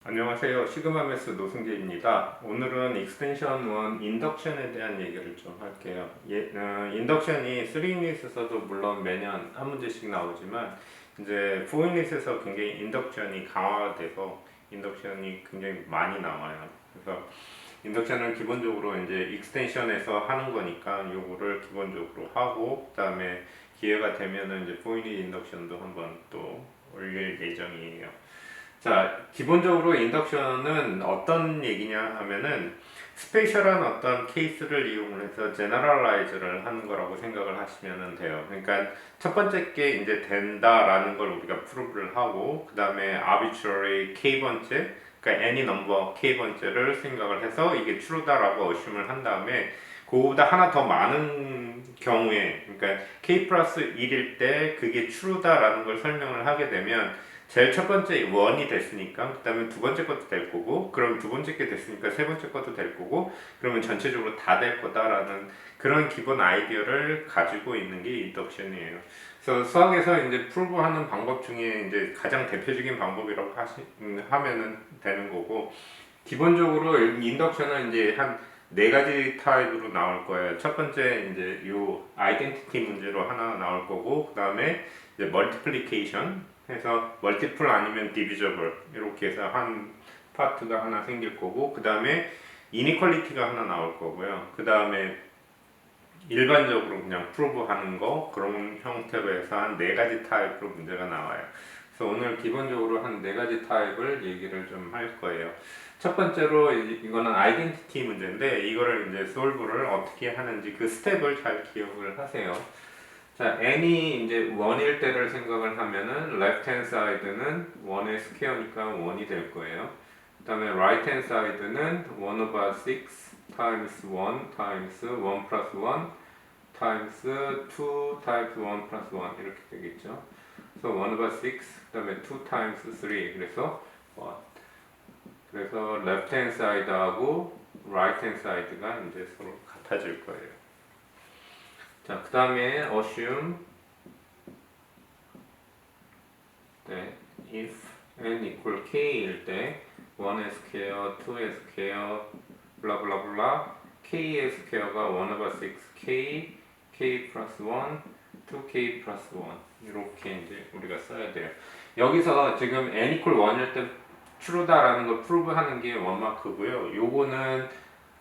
안녕하세요. 시그마매스 노승재입니다. 오늘은 익스텐션 1 인덕션에 대한 얘기를 좀 할게요. 인덕션이 3유닛에서도 물론 매년 한 문제씩 나오지만 이제 4유닛에서 굉장히 인덕션이 강화되고 인덕션이 굉장히 많이 나와요. 그래서 인덕션은 기본적으로 이제 익스텐션에서 하는 거니까 요거를 기본적으로 하고 그다음에 기회가 되면은 이제 4유닛 인덕션도 한번 또 올릴 예정이에요. 자, 기본적으로 인덕션은 어떤 얘기냐 하면은 스페셜한 어떤 케이스를 이용해서 제너럴라이즈를 하는 거라고 생각을 하시면 돼요. 그러니까 첫 번째 게 이제 된다라는 걸 우리가 프루브를 하고 그 다음에 arbitrary k번째 그러니까 any number k번째를 생각을 해서 이게 true다라고 assume을 한 다음에 그거보다 하나 더 많은 경우에 그러니까 k 플러스 1일 때 그게 true다라는 걸 설명을 하게 되면 제일 첫 번째 원이 됐으니까 그 다음에 두 번째 것도 될 거고 그럼 두 번째 게 됐으니까 세 번째 것도 될 거고 그러면 전체적으로 다 될 거다라는 그런 기본 아이디어를 가지고 있는 게 인덕션이에요. 그래서 수학에서 이제 프루브하는 방법 중에 이제 가장 대표적인 방법이라고 하면은 되는 거고 기본적으로 인덕션은 이제 한 네 가지 타입으로 나올 거예요. 첫 번째 이제 요 아이덴티티 문제로 하나 나올 거고 그 다음에 이제 멀티플리케이션 해서 멀티플 아니면 디비저블 이렇게 해서 한 파트가 하나 생길 거고 그 다음에 이니퀄리티가 하나 나올 거고요. 그 다음에 일반적으로 그냥 프로브 하는 거 그런 형태로 해서 한 네 가지 타입으로 문제가 나와요. 그래서 오늘 기본적으로 한 네 가지 타입을 얘기를 좀 할 거예요. 첫 번째로 이거는 아이덴티티 문제인데 이거를 이제 솔브를 어떻게 하는지 그 스텝을 잘 기억을 하세요. 자, n이 이제 1일 때를 생각을 하면은 left hand side는 1의 스퀘어니까 1이 될 거예요. 그 다음에 right hand side는 1 over 6 times 1 times 1 plus 1 times 2 times 1 plus 1 이렇게 되겠죠. 그래서 1 over 6, 그 다음에 2 times 3 그래서 1. 그래서 left hand side하고 right hand side가 이제 서로 같아질 거예요. 자, 그 다음에 assume 네, if n equal k일 때 1의 스퀘어, 2의 스퀘어, 블라블라블라 k의 스퀘어가 1 over 6 k, k 플러스 1, 2k 플러스 1 이렇게 이제 우리가 써야 돼요. 여기서 지금 n equal 1일 때 true다라는 걸 프루브 하는 게 원마크고요. 요거는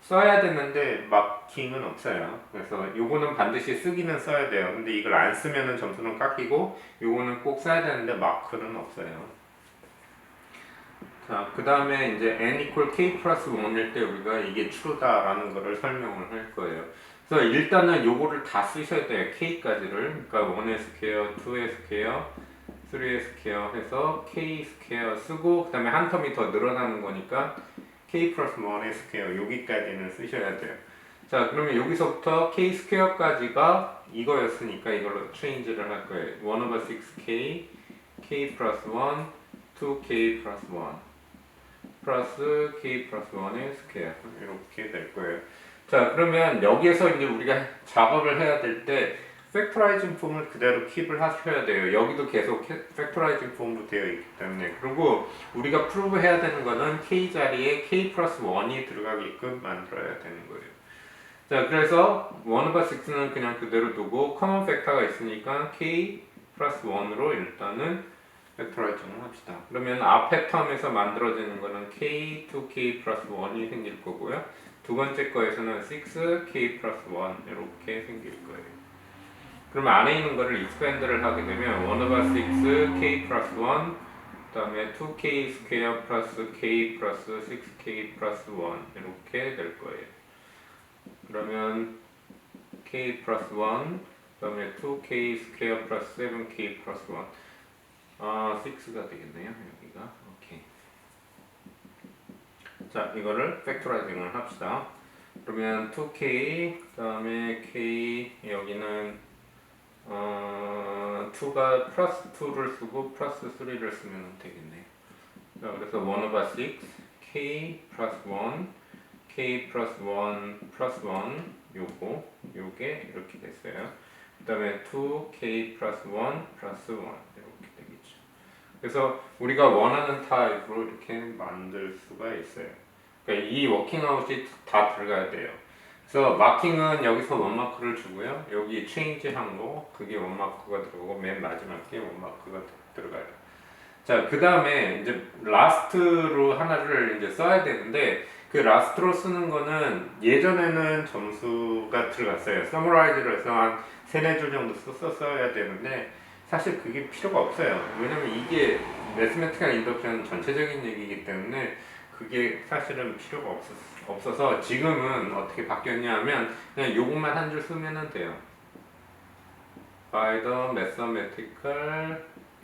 써야 되는데 마킹은 없어요. 그래서 요거는 반드시 쓰기는 써야 돼요. 근데 이걸 안 쓰면은 점수는 깎이고 요거는 꼭 써야 되는데 마크는 없어요. 자, 그 다음에 이제 n equal k 플러스 1일 때 우리가 이게 true다라는 거를 설명을 할 거예요. 그래서 일단은 요거를 다 쓰셔야 돼요. k까지를. 그러니까 1의 스퀘어, 2의 스퀘어, 3의 스퀘어 해서 k 스퀘어 쓰고 그 다음에 한 텀이 더 늘어나는 거니까 k 플러스 1의 스퀘어 여기까지는 쓰셔야 돼요. 자, 그러면 여기서부터 k 스퀘어까지가 이거였으니까 이걸로 체인지를 할 거예요. 1 over 6k, k 플러스 1, 2k 플러스 1 플러스 k 플러스 1의 스퀘어 이렇게 될 거예요. 자, 그러면 여기에서 이제 우리가 작업을 해야 될 때 팩토라이징 폼을 그대로 킵을 하셔야 돼요. 여기도 계속 팩토라이징 폼으로 되어 있기 때문에. 그리고 우리가 프루브 해야 되는 거는 k 자리에 k 플러스 1이 들어가게끔 만들어야 되는 거예요. 자, 그래서 1 over 6는 그냥 그대로 두고 커먼 팩터가 있으니까 k 플러스 1으로 일단은 팩토라이징을 합시다. 그러면 앞에 텀에서 만들어지는 거는 k, 2k 플러스 1이 생길 거고요. 두 번째 거에서는 6k 플러스 1 이렇게 생길 거예요. 그러면 안에 있는 거를 익스펜드를 하게 되면 1 over 6 k 플러스 1 그 다음에 2k 스퀘어 플러스 k 플러스 6k 플러스 1 이렇게 될 거예요. 그러면 k 플러스 1 그 다음에 2k 스퀘어 플러스 7k 플러스 1 6가 되겠네요. 여기가 오케이. 자, 이거를 팩토라이징을 합시다. 그러면 2k 그 다음에 k 여기는 2가 플러스 2를 쓰고 플러스 3를 쓰면 되겠네요. 자, 그래서 1 over 6 k 플러스 1 k 플러스 1 플러스 1 요게 이렇게 됐어요. 그 다음에 2k 플러스 1 플러스 1 이렇게 되겠죠. 그래서 우리가 원하는 타입으로 이렇게 만들 수가 있어요. 그러니까 이 워킹아웃이 다 들어가야 돼요. 그래서 마킹은 여기서 원마크를 주고요. 여기 체인지 한 거, 그게 원마크가 들어가고 맨 마지막에 원마크가 들어가요. 자, 그 다음에 이제 라스트로 하나를 이제 써야 되는데 그 라스트로 쓰는 거는 예전에는 점수가 들어갔어요. 서머라이즈를 해서 한 3, 4줄 정도 썼어야 되는데 사실 그게 필요가 없어요. 왜냐면 이게 매스매티컬 인덕션 전체적인 얘기이기 때문에 그게 사실은 필요가 없어서 지금은 어떻게 바뀌었냐 하면 그냥 요것만 한 줄 쓰면 돼요. By the mathematical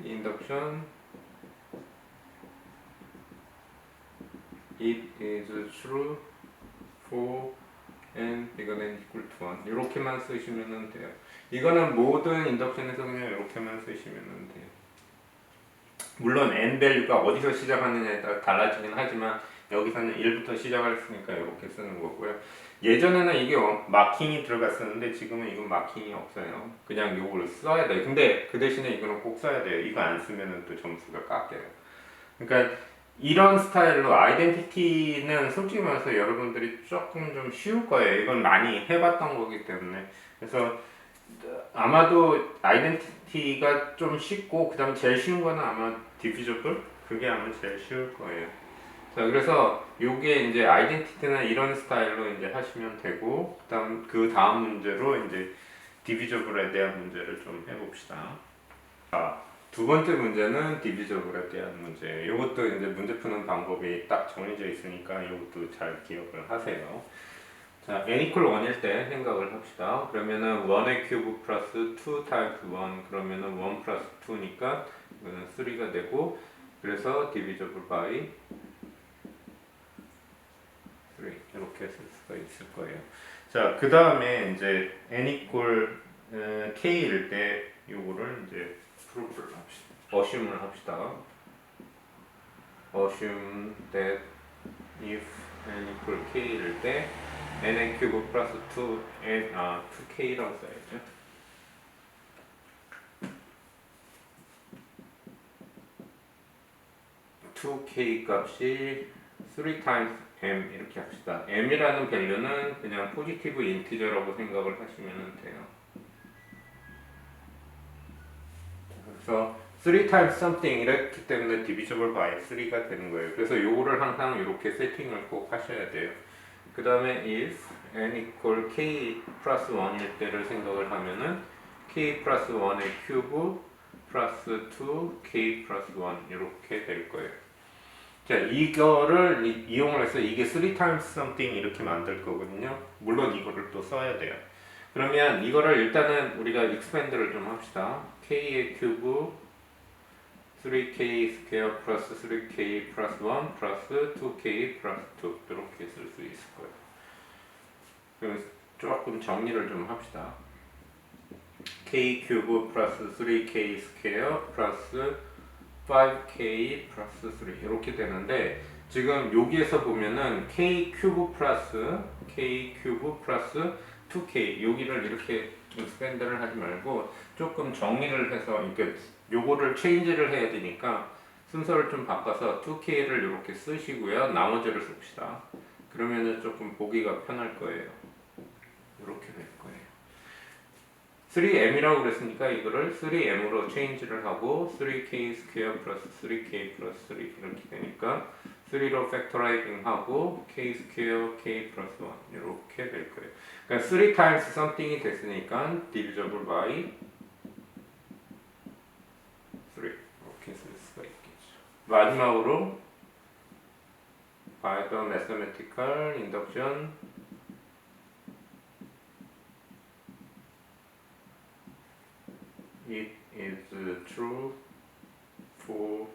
induction it is true for n bigger than equal to 1 이렇게만 쓰시면 돼요. 이거는 모든 인덕션에서 그냥 이렇게만 쓰시면 돼요. 물론 n 밸류가 어디서 시작하느냐에 따라 달라지긴 하지만 여기서는 1부터 시작을 했으니까 이렇게 쓰는 거고요. 예전에는 이게 마킹이 들어갔었는데 지금은 이건 마킹이 없어요. 그냥 이걸 써야 돼요. 근데 그 대신에 이거는 꼭 써야 돼요. 이거 안 쓰면 또 점수가 깎여요. 그러니까 이런 스타일로 아이덴티티는 솔직히 말해서 여러분들이 조금 좀 쉬울 거예요. 이건 많이 해봤던 거기 때문에. 그래서 아마도 아이덴티티가 좀 쉽고 그 다음에 제일 쉬운 거는 아마 디비저블? 그게 아마 제일 쉬울 거예요. 자, 그래서 요게 이제 아이덴티티는 이런 스타일로 이제 하시면 되고 그 다음 문제로 이제 디비저블에 대한 문제를 좀 해봅시다. 자, 두 번째 문제는 디비저블에 대한 문제예요. 이것도 이제 문제 푸는 방법이 딱 정해져 있으니까 이것도 잘 기억을 하세요. 자, n equal 1일 때 생각을 합시다. 그러면은 1의 큐브 플러스 2 타입 1 그러면은 1 플러스 2니까 이거는 3가 되고 그래서 divisible by 3 이렇게 쓸 수가 있을 거예요. 자, 그 다음에 이제 n equal k일 때 요거를 이제 프로브를 합시다. assume을 합시다. assume that if n equal k일 때 n의 큐브 플러스 2k라고 써야죠. 2k 값이 3 times m 이렇게 합시다. m이라는 밸류는 그냥 포지티브 인티저라고 생각을 하시면 돼요. 그래서 3 times something 이랬기 때문에 divisible by 3가 되는 거예요. 그래서 요거를 항상 이렇게 세팅을 꼭 하셔야 돼요. 그 다음에 if n equal k 플러스 1일 때를 생각을 하면은 k 플러스 1의 큐브 플러스 2 k 플러스 1 이렇게 될 거예요. 자, 이거를 이용을 해서 이게 3 times something 이렇게 만들 거거든요. 물론 이거를 또 써야 돼요. 그러면 이거를 일단은 우리가 expand를 좀 합시다. k의 큐브 3k 스퀘어 플러스 3k 플러스 1 플러스 2k 플러스 2 이렇게 쓸 수 있을 거예요. 그럼 조금 정리를 좀 합시다. k 큐브 플러스 3k 스퀘어 플러스 5k 플러스 3 이렇게 되는데 지금 여기에서 보면은 k 큐브 플러스 2k 여기를 이렇게 expand를 하지 말고 조금 정리를 해서 이렇게 요거를 체인지를 해야 되니까 순서를 좀 바꿔서 2k를 이렇게 쓰시고요. 나머지를 씁시다. 그러면은 조금 보기가 편할 거예요. 이렇게 될 거예요. 3m이라고 그랬으니까 이거를 3m으로 체인지를 하고 3k 스퀘어 플러스 3k 플러스 3 이렇게 되니까 3로 팩토라이징 하고 k 스퀘어 k 플러스 1 이렇게 될 거예요. 그러니까 3 times something이 됐으니까 divisible by 3 이렇게 쓸 수가 있겠죠. 마지막으로 by the mathematical induction it is true for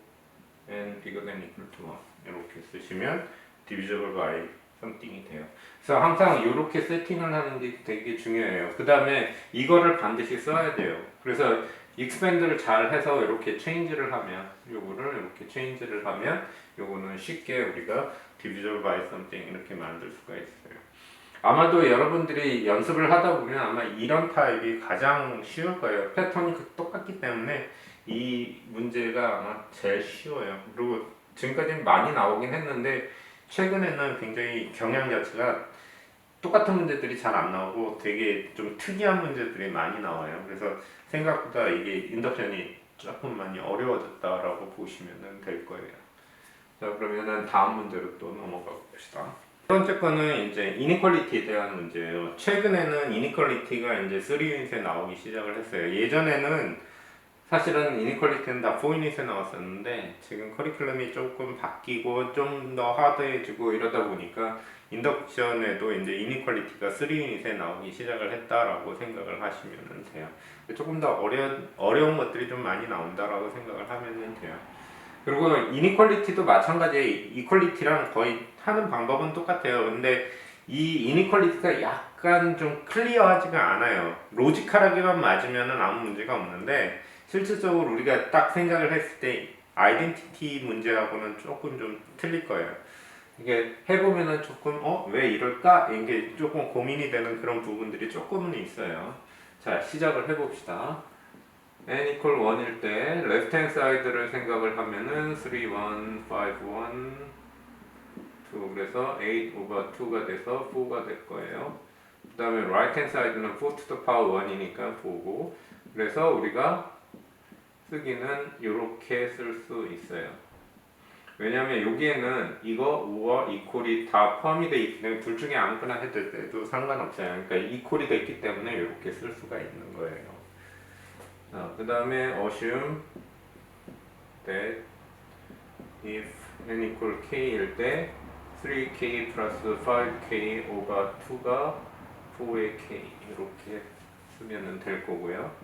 n bigger than equal to 1 이렇게 쓰시면 divisible by something이 돼요. 그래서 항상 이렇게 세팅을 하는 게 되게 중요해요. 그 다음에 이거를 반드시 써야 돼요. 그래서 expand를 잘 해서 이렇게 change를 하면 요거를 이렇게 change를 하면 요거는 쉽게 우리가 divisible by something 이렇게 만들 수가 있어요. 아마도 여러분들이 연습을 하다 보면 아마 이런 타입이 가장 쉬울 거예요. 패턴이 똑같기 때문에 이 문제가 아마 제일 쉬워요. 그리고 지금까지 많이 나오긴 했는데 최근에는 굉장히 경향 자체가 똑같은 문제들이 잘 안 나오고 되게 좀 특이한 문제들이 많이 나와요. 그래서 생각보다 이게 인덕션이 조금 많이 어려워졌다라고 보시면 될 거예요. 자, 그러면은 다음 문제로 또 넘어가 봅시다. 첫 번째 거는 이제 이니퀄리티에 대한 문제예요. 최근에는 이니퀄리티가 이제 3유닛에 나오기 시작을 했어요. 예전에는 사실은 이니퀄리티는 다 4유닛에 나왔었는데 지금 커리큘럼이 조금 바뀌고 좀 더 하드해지고 이러다 보니까 인덕션에도 이제 이니퀄리티가 3유닛에 나오기 시작을 했다라고 생각을 하시면 돼요. 조금 더 어려운 것들이 좀 많이 나온다라고 생각을 하면 돼요. 그리고 이니퀄리티도 마찬가지예요. 이퀄리티랑 거의 하는 방법은 똑같아요. 근데 이 이니퀄리티가 약간 좀 클리어하지가 않아요. 로지컬하게만 맞으면 아무 문제가 없는데 실질적으로 우리가 딱 생각을 했을 때 아이덴티티 문제하고는 조금 좀 틀릴 거예요. 이게 해보면은 조금 왜 이럴까? 이게 조금 고민이 되는 그런 부분들이 조금은 있어요. 자, 시작을 해봅시다. n equal 1일 때 left hand side를 생각을 하면은 3, 1, 5, 1, 2 그래서 8 over 2가 돼서 4가 될 거예요. 그 다음에 right hand side는 4 to the power 1이니까 4고 그래서 우리가 쓰기는 이렇게 쓸 수 있어요. 왜냐면 여기에는 이거 5와 이퀄이 다 포함이 되어 있기 때문에 둘 중에 아무거나 해도 돼도 상관없어요. 그러니까 이퀄이 됐기 때문에 이렇게 쓸 수가 있는 거예요. 그 다음에 assume that if n equal k일 때 3k 플러스 5k over 2가 4의 k 이렇게 쓰면 될 거고요.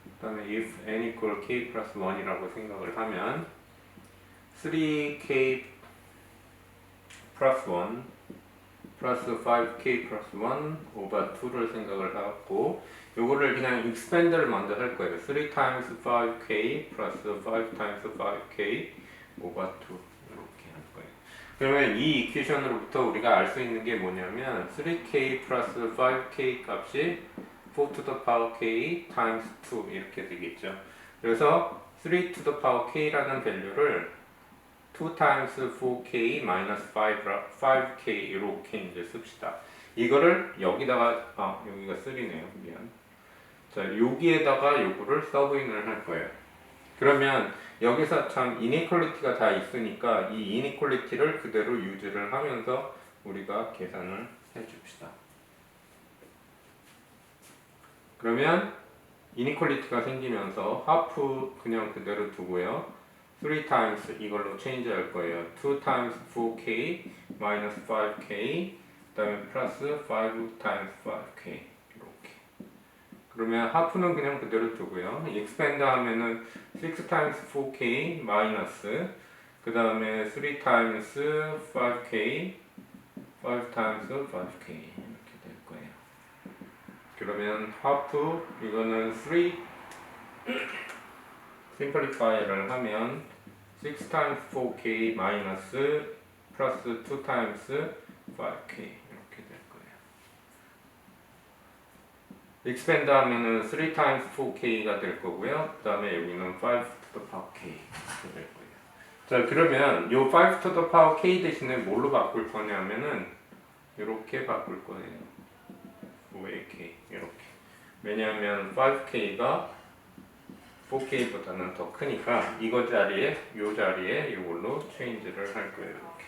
그 다음에 if n equal k 플러스 1이라고 생각을 하면 3k 플러스 1 플러스 5k 플러스 1 over 2를 생각을 하고 요거를 그냥 expand를 먼저 할 거예요. 3 times 5k 플러스 5 times 5k over 2 이렇게 할 거예요. 그러면 이 이퀘이션으로부터 우리가 알 수 있는 게 뭐냐면 3k 플러스 5k 값이 4 to the power k times 2 이렇게 되겠죠. 그래서 3 to the power k라는 밸류를 2 times 4k minus 5k 이렇게 이제 씁시다. 이거를 여기다가 여기가 3네요. 미안. 자, 여기에다가 요거를 서브인을 할 거예요. 그러면 여기서 참 이니퀄리티가 다 있으니까 이 이니퀄리티를 그대로 유지를 하면서 우리가 계산을 해줍시다. 그러면 이니퀄리티가 생기면서 하프 그냥 그대로 두고요. 3 times 이걸로 체인지 할 거예요. 2 times 4k minus 5k 그다음에 플러스 5 times 5k 이렇게. 그러면 하프는 그냥 그대로 두고요. expand 하면은 6 times 4k 마이너스 그다음에 3 times 5k 5 times 5k 이렇게 될 거예요. 그러면 하프 이거는 3 심플리파이를 하면 6 times 4k 마이너스 플러스 2 times 5k 이렇게 될 거예요. expand 하면은 3 times 4k가 될 거고요. 그 다음에 여기는 5 to the power k 이렇게 될 거예요. 자, 그러면 요 5 to the power k 대신에 뭘로 바꿀 거냐면은 이렇게 바꿀 거예요. 5의 k 이렇게. 왜냐하면 5k가 4K보다는 더 크니까 이거 자리에 요 자리에 이걸로 체인지를 할 거예요. 이렇게.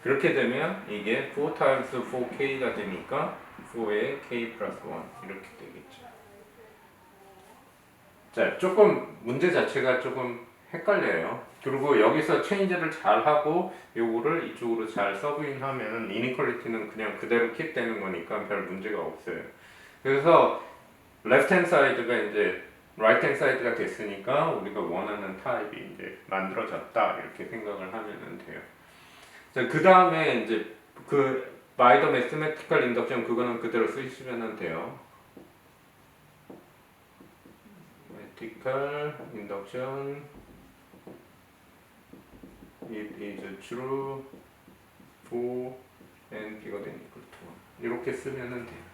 그렇게 되면 이게 4 times 4K가 되니까 4의 K 플러스 1 이렇게 되겠죠. 자, 조금 문제 자체가 조금 헷갈려요. 그리고 여기서 체인지를 잘 하고 요거를 이쪽으로 잘 서브인하면 이니퀄리티는 그냥 그대로 킵되는 거니까 별 문제가 없어요. 그래서 레프트 핸드 사이드가 이제 right hand side가 됐으니까 우리가 원하는 타입이 이제 만들어졌다 이렇게 생각을 하면 돼요. 자, 그 다음에 이제 그 by the mathematical induction 그거는 그대로 쓰시면 돼요. mathematical induction it is true for n bigger than equal to 1 이렇게 쓰면 돼요.